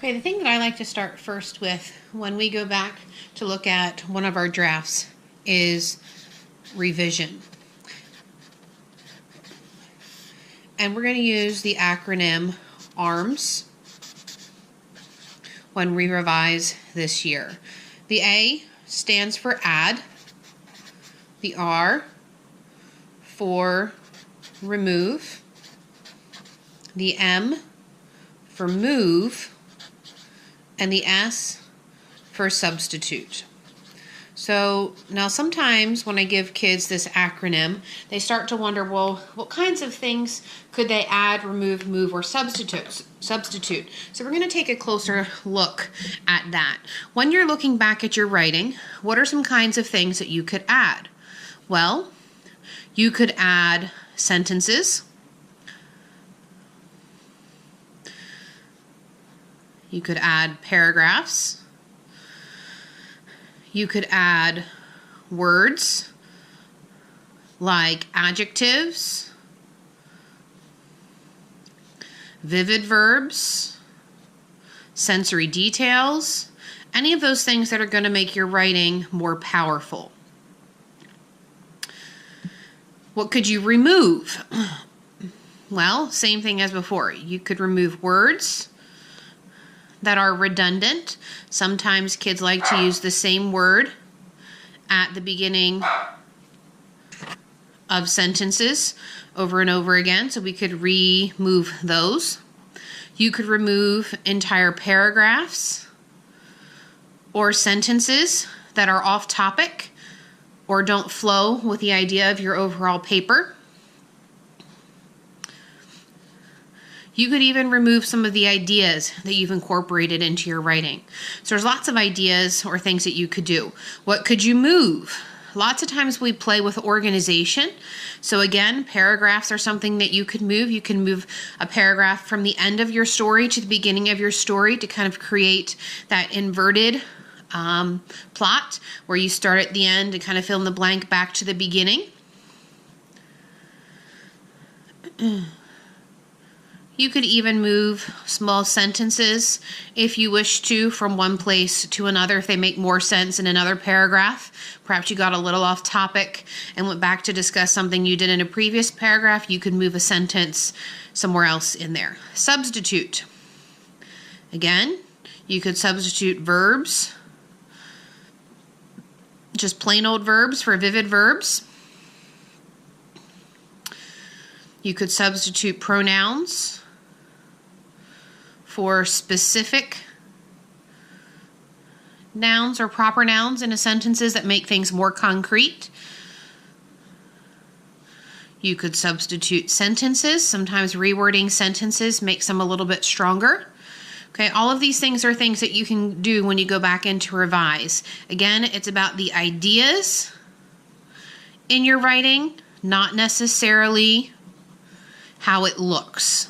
Okay, the thing that I like to start first with when we go back to look at one of our drafts is revision. And we're going to use the acronym ARMS when we revise this year. The A stands for add, the R for remove, the M for move, and the S for substitute. So now sometimes when I give kids this acronym, they start to wonder, well, what kinds of things could they add, remove, move, or substitute? So we're going to take a closer look at that. When you're looking back at your writing, what are some kinds of things that you could add? Well, you could add sentences. You could add paragraphs. You could add words like adjectives, vivid verbs, sensory details, any of those things that are going to make your writing more powerful. What could you remove? Well, same thing as before. You could remove words that are redundant. Sometimes kids like to use the same word at the beginning of sentences over and over again, so we could remove those. You could remove entire paragraphs or sentences that are off topic or don't flow with the idea of your overall paper. You could even remove some of the ideas that you've incorporated into your writing. So there's lots of ideas or things that you could do. What could you move? Lots of times we play with organization. So again, paragraphs are something that you could move. You can move a paragraph from the end of your story to the beginning of your story to kind of create that inverted plot where you start at the end and kind of fill in the blank back to the beginning. You could even move small sentences if you wish to from one place to another if they make more sense in another paragraph. Perhaps you got a little off topic and went back to discuss something you did in a previous paragraph. You could move a sentence somewhere else in there. Substitute. Again, you could substitute verbs, just plain old verbs for vivid verbs. You could substitute pronouns for specific nouns or proper nouns in sentences that make things more concrete. You could substitute sentences. Sometimes rewording sentences makes them a little bit stronger. Okay, all of these things are things that you can do when you go back in to revise. Again, it's about the ideas in your writing, not necessarily how it looks.